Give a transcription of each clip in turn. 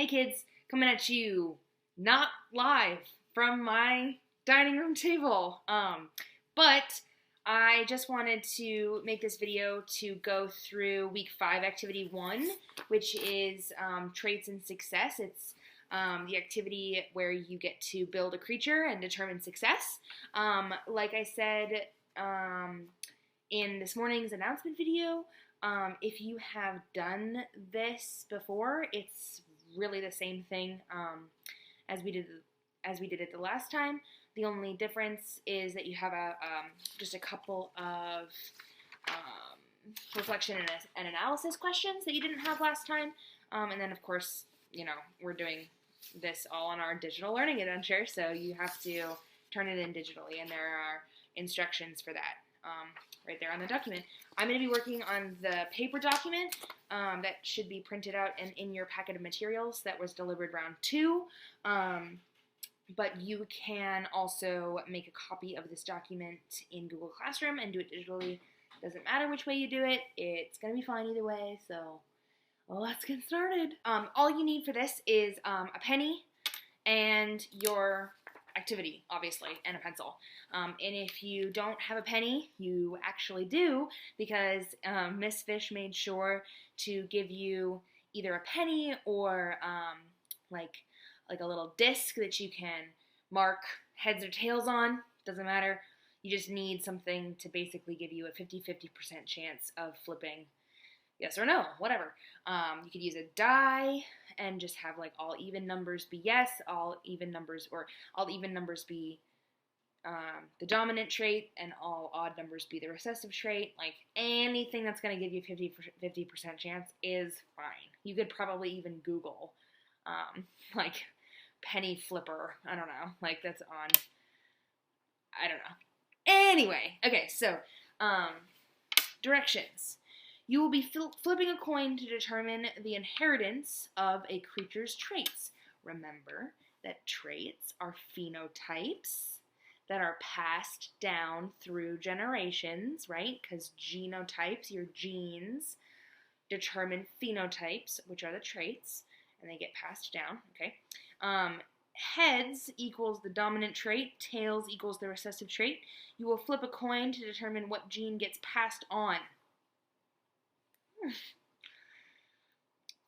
Hey kids, coming at you not live from my dining room table. But I just wanted to make this video to go through week 5 activity 1, which is traits and success. It's the activity where you get to build a creature and determine success. Like I said in this morning's announcement video, if you have done this before, it's really the same thing as we did it the last time. The only difference is that you have just a couple of reflection and analysis questions that you didn't have last time, and then of course, you know, we're doing this all on our digital learning adventure, so you have to turn it in digitally, and there are instructions for that right there on the document. I'm going to be working on the paper document that should be printed out and in your packet of materials that was delivered round 2. But you can also make a copy of this document in Google Classroom and do it digitally. Doesn't matter which way you do it, it's going to be fine either way, so let's get started. All you need for this is a penny and your activity, obviously, and a pencil. And if you don't have a penny, you actually do, because Miss Fish made sure to give you either a penny or like a little disc that you can mark heads or tails on. Doesn't matter. You just need something to basically give you a 50-50% chance of flipping yes or no, whatever. You could use a die and just have like all even numbers be yes, all even numbers be the dominant trait, and all odd numbers be the recessive trait. Like anything that's going to give you 50% chance is fine. You could probably even Google like penny flipper. I don't know. Like that's on, I don't know. Anyway, okay, so directions. You will be flipping a coin to determine the inheritance of a creature's traits. Remember that traits are phenotypes that are passed down through generations, right? Because genotypes, your genes, determine phenotypes, which are the traits, and they get passed down, okay? Heads equals the dominant trait, tails equals the recessive trait. You will flip a coin to determine what gene gets passed on.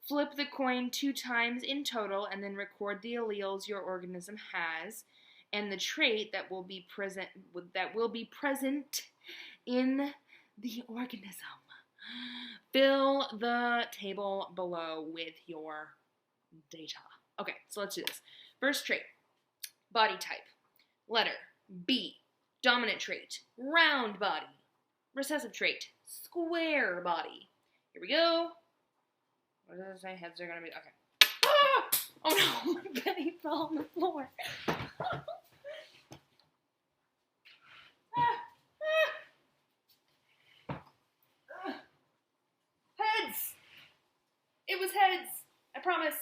Flip the coin 2 times in total and then record the alleles your organism has and the trait that will be present in the organism. Fill the table below with your data. Okay, so let's do this. First trait, body type, letter B, dominant trait, round body, recessive trait, square body. Here we go. What does it say? Heads are going to be, okay. Ah! Oh no, my penny fell on the floor. Heads! It was heads. I promise.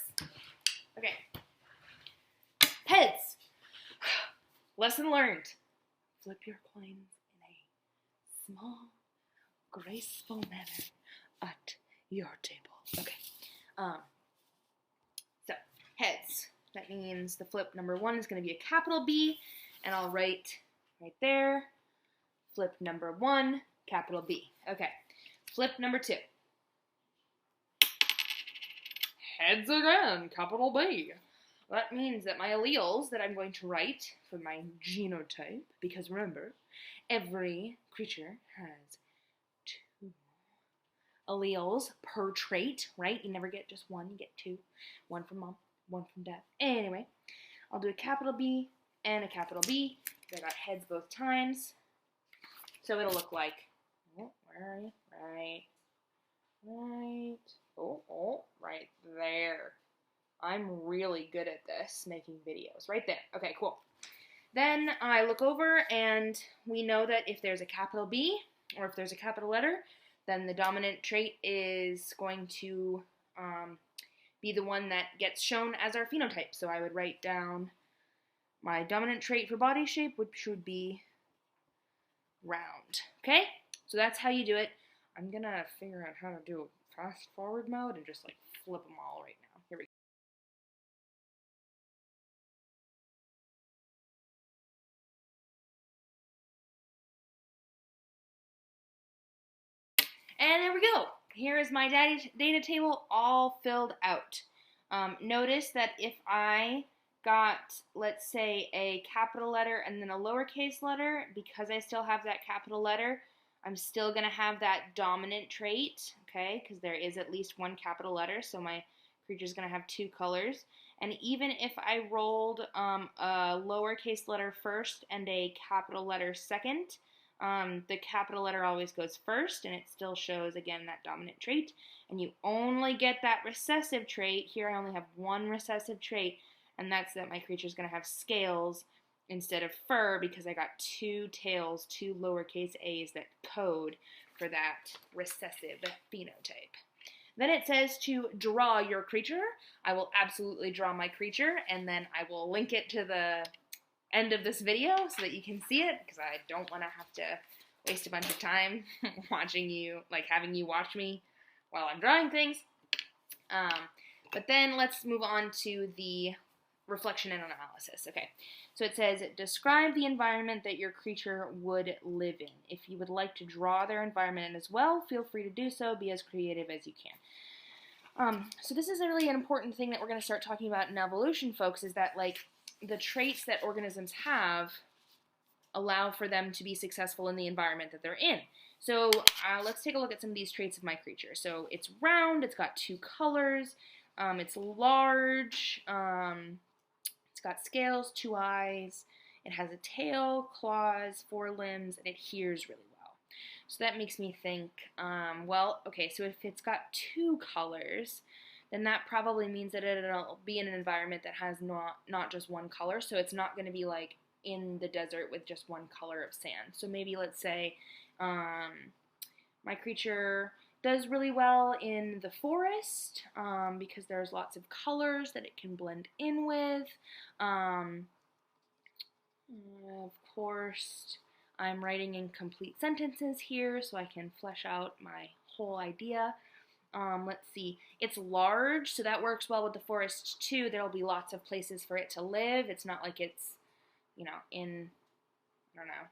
Okay. Heads. Lesson learned. Flip your coins in a small, graceful manner at your table. Okay. So, heads. That means the flip number 1 is going to be a capital B, and I'll write right there, flip number 1, capital B. Okay. Flip number 2. Heads again, capital B. That means that my alleles that I'm going to write for my genotype, because remember, every creature has 2 alleles per trait, right? You never get just 1, you get 2. 1 from mom, 1 from dad. Anyway, I'll do a capital B and a capital B. I got heads both times. So it'll look like, oh, where are you? Right. Oh, right there. I'm really good at this, making videos. Right there. Okay, cool. Then I look over, and we know that if there's a capital B, or if there's a capital letter, then the dominant trait is going to be the one that gets shown as our phenotype. So I would write down my dominant trait for body shape, which would be round. Okay? So that's how you do it. I'm going to figure out how to do fast forward mode and just like flip them all right now. Here we go. And there we go. Here is my data table all filled out. Notice that if I got, let's say, a capital letter and then a lowercase letter, because I still have that capital letter, I'm still going to have that dominant trait, okay, because there is at least one capital letter, so my creature is going to have two colors. And even if I rolled a lowercase letter first and a capital letter second, the capital letter always goes first, and it still shows, again, that dominant trait. And you only get that recessive trait. Here I only have one recessive trait, and that's that my creature is going to have scales instead of fur, because I got two tails, two lowercase a's that code for that recessive phenotype. Then it says to draw your creature. I will absolutely draw my creature, and then I will link it to the end of this video so that you can see it, because I don't want to have to waste a bunch of time watching you, like having you watch me while I'm drawing things. But then let's move on to the reflection and analysis. Okay, so it says, describe the environment that your creature would live in. If you would like to draw their environment as well, feel free to do so. Be as creative as you can. So this is a really important thing that we're going to start talking about in evolution, folks, is that, like, the traits that organisms have allow for them to be successful in the environment that they're in. So let's take a look at some of these traits of my creature. So it's round, it's got two colors, it's large, it's got scales, two eyes, it has a tail, claws, four limbs, and it hears really well. So that makes me think, well, okay, so if it's got two colors, then that probably means that it'll be in an environment that has not just one color. So it's not going to be like in the desert with just one color of sand. So maybe, let's say, my creature does really well in the forest because there's lots of colors that it can blend in with. Of course, I'm writing in complete sentences here so I can flesh out my whole idea. Let's see, it's large, so that works well with the forest too. There'll be lots of places for it to live. It's not like it's, you know, in, I don't know,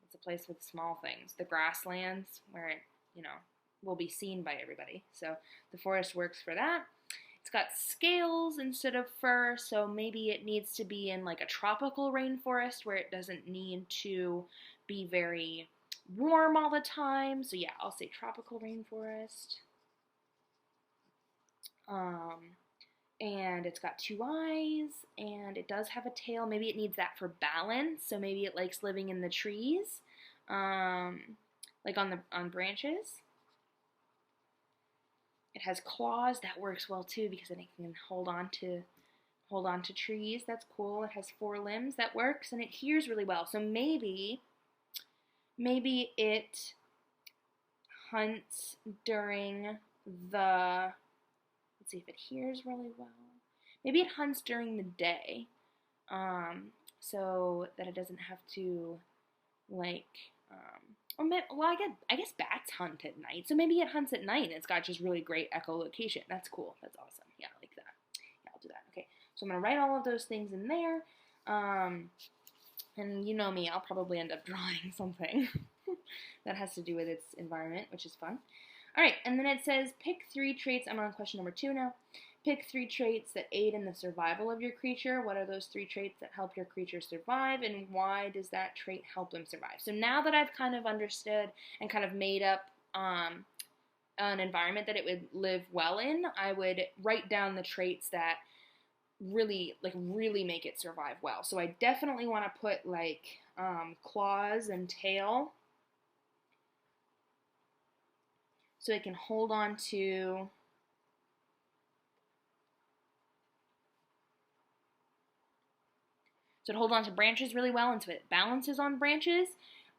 it's a place with small things. The grasslands where it, you know, will be seen by everybody. So the forest works for that. It's got scales instead of fur, so maybe it needs to be in like a tropical rainforest where it doesn't need to be very warm all the time. So yeah, I'll say tropical rainforest. And it's got two eyes, and it does have a tail. Maybe it needs that for balance, so maybe it likes living in the trees, like on branches. It has claws. That works well too because then it can hold on to trees. That's cool. It has four limbs. That works, and it hears really well. So maybe it hunts during the, let's see if it hears really well. Maybe it hunts during the day, so that it doesn't have to, like, well, I guess bats hunt at night, so maybe it hunts at night and it's got just really great echolocation. That's cool. That's awesome. Yeah, I like that. Yeah, I'll do that. Okay, so I'm going to write all of those things in there, and you know me, I'll probably end up drawing something that has to do with its environment, which is fun. All right, and then it says, pick three traits. I'm on question number 2 now. Pick three traits that aid in the survival of your creature. What are those three traits that help your creature survive, and why does that trait help them survive? So now that I've kind of understood and kind of made up an environment that it would live well in, I would write down the traits that really make it survive well. So I definitely want to put like claws and tail, so it can hold on to branches really well, and so it balances on branches.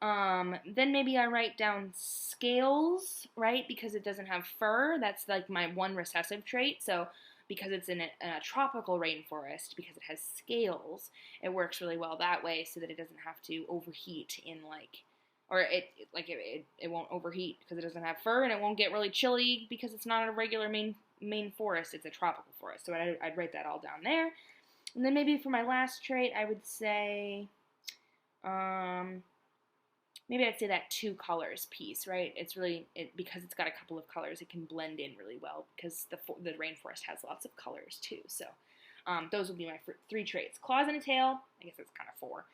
Then maybe I write down scales, right, because it doesn't have fur. That's like my one recessive trait. So because it's in a tropical rainforest, because it has scales, it works really well that way so that it doesn't have to overheat in like, or it won't overheat because it doesn't have fur, and it won't get really chilly because it's not a regular main forest, it's a tropical forest. So I'd write that all down there. And then maybe for my last trait, I would say maybe I'd say that 2 colors piece, right? It's really, because it's got a couple of colors, it can blend in really well because the rainforest has lots of colors too. So those would be my 3 traits. Claws and a tail, I guess that's kind of 4.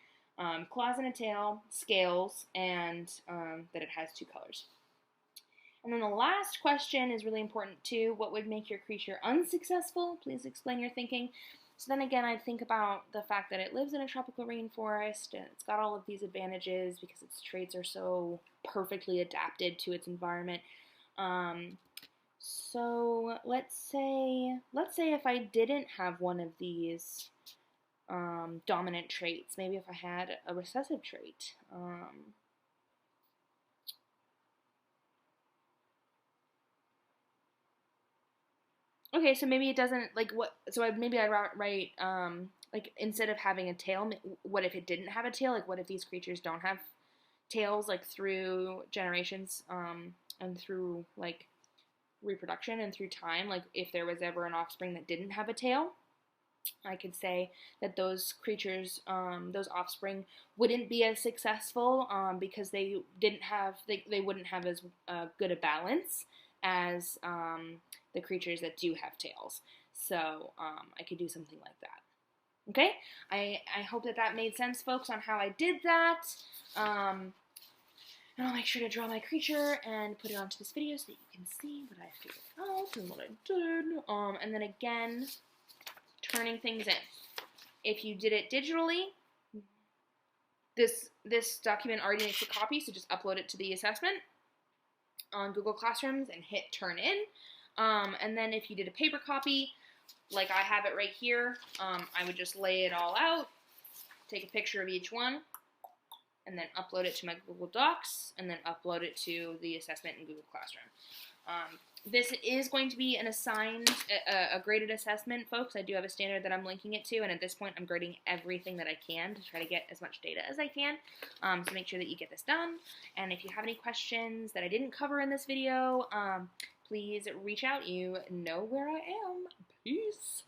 Claws and a tail, scales, and that it has 2 colors. And then the last question is really important too. What would make your creature unsuccessful? Please explain your thinking. So then again, I'd think about the fact that it lives in a tropical rainforest and it's got all of these advantages because its traits are so perfectly adapted to its environment. So let's say if I didn't have one of these dominant traits, maybe if I had a recessive trait. Okay, so maybe it doesn't, like, what, so maybe I'd write, like, instead of having a tail, what if it didn't have a tail? Like, what if these creatures don't have tails, like, through generations, and through, like, reproduction and through time? Like, if there was ever an offspring that didn't have a tail, I could say that those creatures, those offspring, wouldn't be as successful, because they wouldn't have as good a balance as the creatures that do have tails. So I could do something like that. Okay, I hope that made sense, folks, on how I did that. And I'll make sure to draw my creature and put it onto this video so that you can see what I figured out and what I did. And then again, turning things in. If you did it digitally, this document already makes a copy, so just upload it to the assessment on Google Classrooms and hit turn in. And then if you did a paper copy, like I have it right here, I would just lay it all out, take a picture of each one, and then upload it to my Google Docs, and then upload it to the assessment in Google Classroom. This is going to be an assigned, a graded assessment, folks. I do have a standard that I'm linking it to, and at this point I'm grading everything that I can to try to get as much data as I can. So make sure that you get this done. And if you have any questions that I didn't cover in this video, please reach out. You know where I am. Peace.